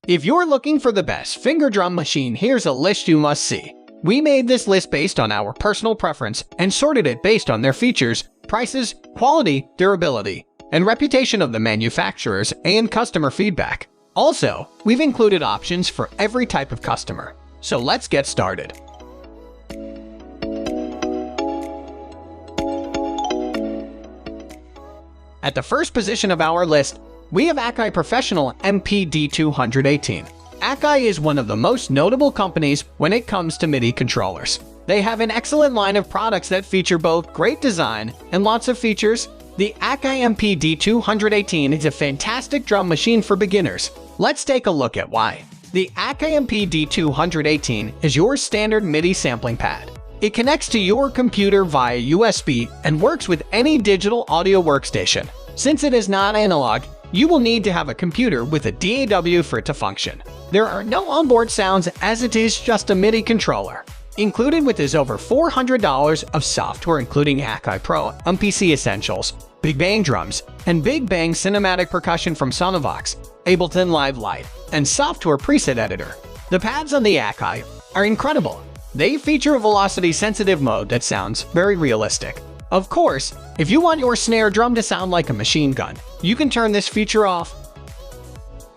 If you're looking for the best finger drum machine, here's a list you must see. We made this list based on our personal preference and sorted it based on their features, prices, quality, durability, and reputation of the manufacturers and customer feedback. Also, we've included options for every type of customer. So let's get started. At the first position of our list, we have Akai Professional MPD218. Akai is one of the most notable companies when it comes to MIDI controllers. They have an excellent line of products that feature both great design and lots of features. The Akai MPD218 is a fantastic drum machine for beginners. Let's take a look at why. The Akai MPD218 is your standard MIDI sampling pad. It connects to your computer via USB and works with any digital audio workstation. Since it is not analog, you will need to have a computer with a DAW for it to function. There are no onboard sounds as it is just a MIDI controller. Included with is over $400 of software including Akai Pro, MPC Essentials, Big Bang Drums, and Big Bang Cinematic Percussion from Sonovox, Ableton Live Lite, and Software Preset Editor. The pads on the Akai are incredible. They feature a velocity-sensitive mode that sounds very realistic. Of course, if you want your snare drum to sound like a machine gun, you can turn this feature off.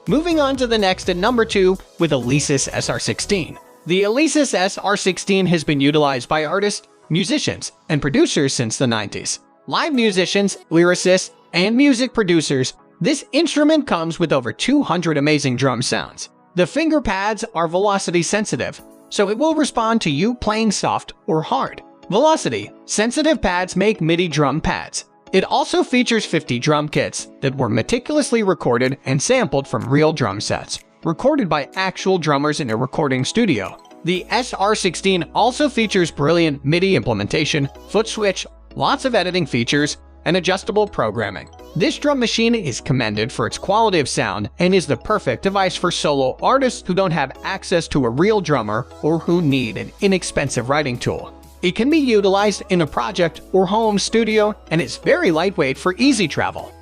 Moving on to the next at number 2 with Alesis SR16. The Alesis SR16 has been utilized by artists, musicians, and producers since the 90s. Live musicians, lyricists, and music producers, this instrument comes with over 200 amazing drum sounds. The finger pads are velocity sensitive, so it will respond to you playing soft or hard. Velocity-sensitive pads make MIDI drum pads. It also features 50 drum kits that were meticulously recorded and sampled from real drum sets, recorded by actual drummers in a recording studio. The SR16 also features brilliant MIDI implementation, foot switch, lots of editing features, and adjustable programming. This drum machine is commended for its quality of sound and is the perfect device for solo artists who don't have access to a real drummer or who need an inexpensive writing tool. It can be utilized in a project or home studio and is very lightweight for easy travel.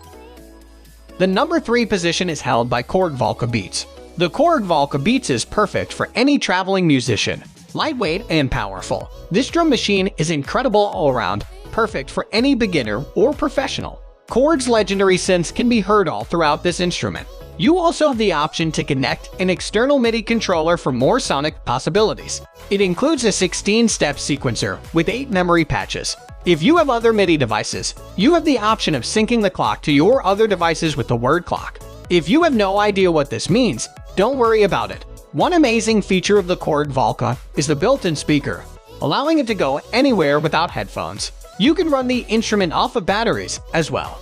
The number 3 position is held by Korg Volca Beats. The Korg Volca Beats is perfect for any traveling musician. Lightweight and powerful, this drum machine is incredible all around, perfect for any beginner or professional. Korg's legendary synths can be heard all throughout this instrument. You also have the option to connect an external MIDI controller for more sonic possibilities. It includes a 16-step sequencer with 8 memory patches. If you have other MIDI devices, you have the option of syncing the clock to your other devices with the word clock. If you have no idea what this means, don't worry about it. One amazing feature of the Korg Volca is the built-in speaker, allowing it to go anywhere without headphones. You can run the instrument off of batteries as well.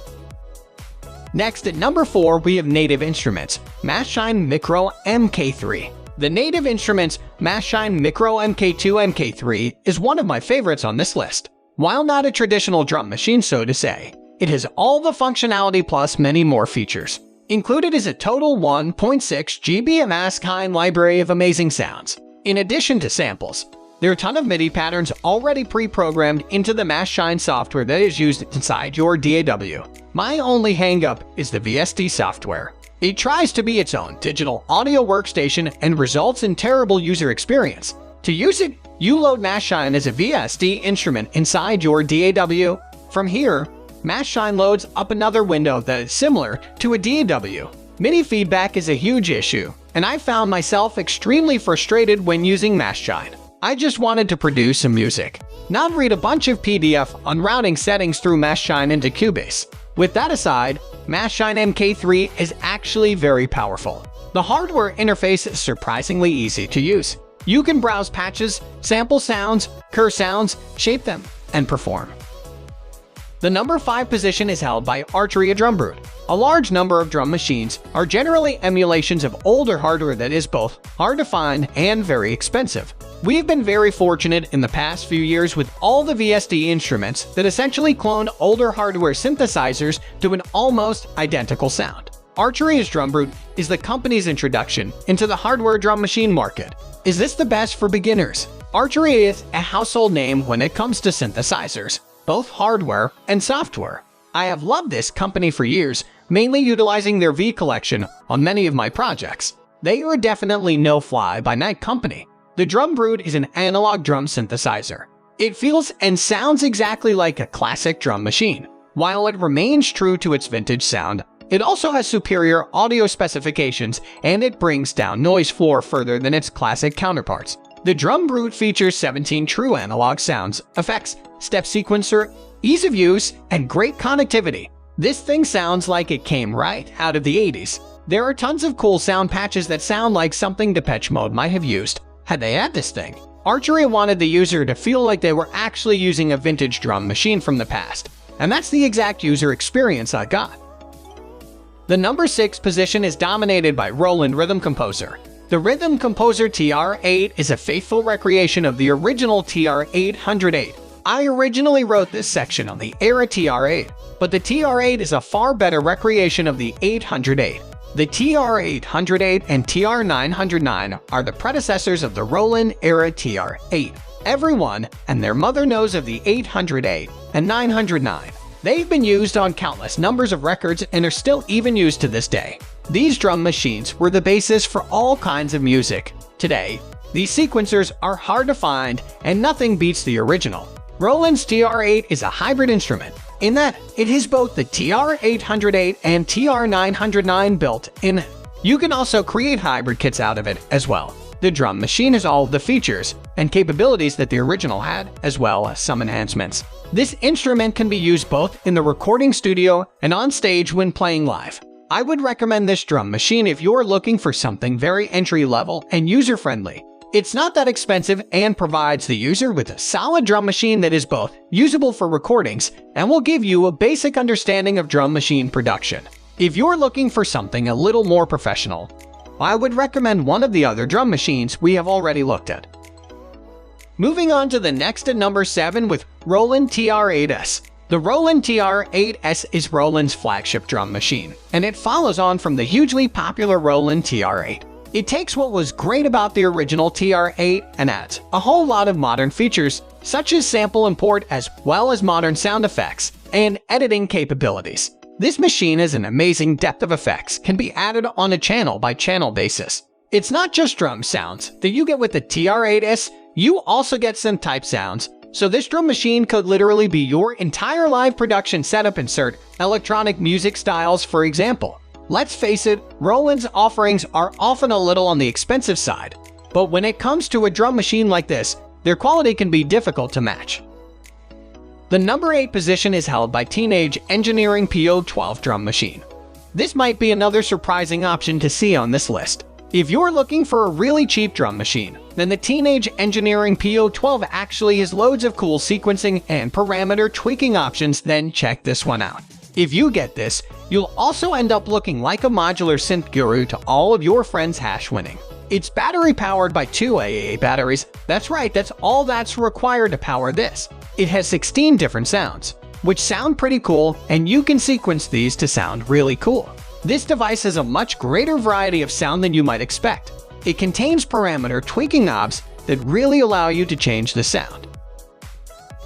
Next at number 4 we have Native Instruments Maschine Mikro MK3. The Native Instruments Maschine Mikro MK2 MK3 is one of my favorites on this list. While not a traditional drum machine so to say, it has all the functionality plus many more features. Included is a total 1.6 GB Maschine library of amazing sounds. In addition to samples, there are a ton of MIDI patterns already pre-programmed into the Maschine software that is used inside your DAW. My only hang-up is the VST software. It tries to be its own digital audio workstation and results in terrible user experience. To use it, you load Maschine as a VST instrument inside your DAW. From here, Maschine loads up another window that is similar to a DAW. MIDI feedback is a huge issue, and I found myself extremely frustrated when using Maschine. I just wanted to produce some music, not read a bunch of PDF on routing settings through Maschine into Cubase. With that aside, Maschine MK3 is actually very powerful. The hardware interface is surprisingly easy to use. You can browse patches, sample sounds, cur sounds, shape them, and perform. The number 5 position is held by Arturia Drumbrute. A large number of drum machines are generally emulations of older hardware that is both hard to find and very expensive. We've been very fortunate in the past few years with all the VST instruments that essentially cloned older hardware synthesizers to an almost identical sound. Arturia's Drumbrute is the company's introduction into the hardware drum machine market. Is this the best for beginners? Arturia is a household name when it comes to synthesizers, both hardware and software. I have loved this company for years, mainly utilizing their V collection on many of my projects. They are definitely no fly-by-night company. The Drumbrute is an analog drum synthesizer. It feels and sounds exactly like a classic drum machine. While it remains true to its vintage sound, it also has superior audio specifications and it brings down noise floor further than its classic counterparts. The Drumbrute features 17 true analog sounds, effects, step sequencer, ease of use, and great connectivity. This thing sounds like it came right out of the 80s. There are tons of cool sound patches that sound like something Depeche Mode might have used had they had this thing. Arturia wanted the user to feel like they were actually using a vintage drum machine from the past, and that's the exact user experience I got. The number 6 position is dominated by Roland Rhythm Composer. The Rhythm Composer TR-8 is a faithful recreation of the original TR-808. I originally wrote this section on the era TR-8, but the TR-8 is a far better recreation of the 808. The TR-808 and TR-909 are the predecessors of the Roland era TR-8. Everyone and their mother knows of the 808 and 909. They've been used on countless numbers of records and are still even used to this day. These drum machines were the basis for all kinds of music. Today, these sequencers are hard to find and nothing beats the original. Roland's TR-8 is a hybrid instrument in that it has both the TR-808 and TR-909 built in. You can also create hybrid kits out of it as well. The drum machine has all of the features and capabilities that the original had, as well as some enhancements. This instrument can be used both in the recording studio and on stage when playing live. I would recommend this drum machine if you're looking for something very entry-level and user-friendly. It's not that expensive and provides the user with a solid drum machine that is both usable for recordings and will give you a basic understanding of drum machine production. If you're looking for something a little more professional, I would recommend one of the other drum machines we have already looked at. Moving on to the next at number 7 with Roland TR-8S. The Roland TR-8S is Roland's flagship drum machine, and it follows on from the hugely popular Roland TR-8. It takes what was great about the original TR-8 and adds a whole lot of modern features, such as sample import as well as modern sound effects and editing capabilities. This machine has an amazing depth of effects, can be added on a channel-by-channel basis. It's not just drum sounds that you get with the TR-8S, you also get synth type sounds, so this drum machine could literally be your entire live production setup. Insert electronic music styles, for example. Let's face it, Roland's offerings are often a little on the expensive side, but when it comes to a drum machine like this, their quality can be difficult to match. The number 8 position is held by Teenage Engineering PO12 drum machine. This might be another surprising option to see on this list. If you're looking for a really cheap drum machine, then the Teenage Engineering PO12 actually has loads of cool sequencing and parameter tweaking options. Then check this one out. If you get this, you'll also end up looking like a modular synth guru to all of your friends hash winning. It's battery powered by 2 AAA batteries. That's right, that's all that's required to power this. It has 16 different sounds, which sound pretty cool, and you can sequence these to sound really cool. This device has a much greater variety of sound than you might expect. It contains parameter tweaking knobs that really allow you to change the sound.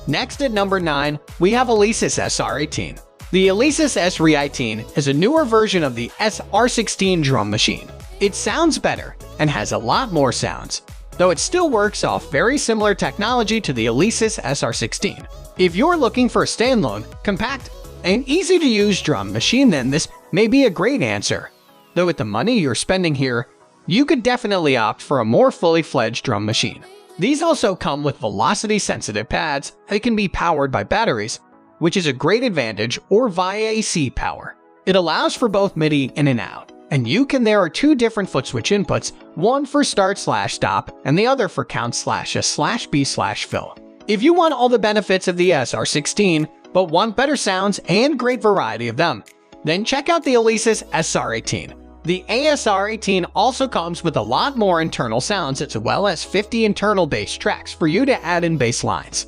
Next at number 9, we have Alesis SR-18. The Alesis SR-18 is a newer version of the SR-16 drum machine. It sounds better and has a lot more sounds, though it still works off very similar technology to the Alesis SR-16. If you're looking for a standalone, compact, and easy-to-use drum machine, then this may be a great answer. Though with the money you're spending here, you could definitely opt for a more fully-fledged drum machine. These also come with velocity-sensitive pads that can be powered by batteries, which is a great advantage, or via AC power. It allows for both MIDI in and out, and there are 2 different foot switch inputs, one for start/stop and the other for count/A/B/fill. If you want all the benefits of the SR-16, but want better sounds and great variety of them, then check out the Alesis SR-18. The SR-18 also comes with a lot more internal sounds as well as 50 internal bass tracks for you to add in bass lines.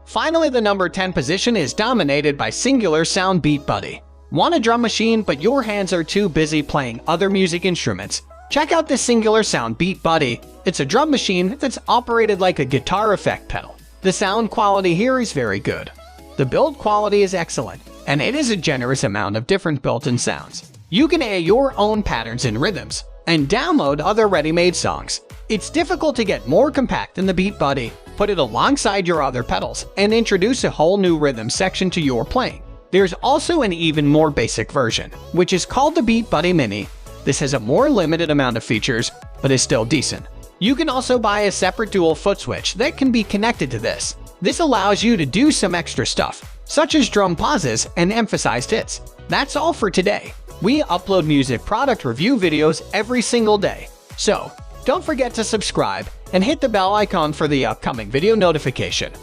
Finally, the number 10 position is dominated by Singular Sound BeatBuddy. Want a drum machine but your hands are too busy playing other music instruments? Check out the Singular Sound BeatBuddy. It's a drum machine that's operated like a guitar effect pedal. The sound quality here is very good. The build quality is excellent, and it is a generous amount of different built-in sounds. You can add your own patterns and rhythms. and download other ready-made songs. It's difficult to get more compact than the BeatBuddy. Put it alongside your other pedals and introduce a whole new rhythm section to your playing. There's also an even more basic version, which is called the BeatBuddy Mini. This has a more limited amount of features, but is still decent. You can also buy a separate dual foot switch that can be connected to this. This allows you to do some extra stuff, such as drum pauses and emphasized hits. That's all for today. We upload music product review videos every single day, so don't forget to subscribe and hit the bell icon for the upcoming video notification.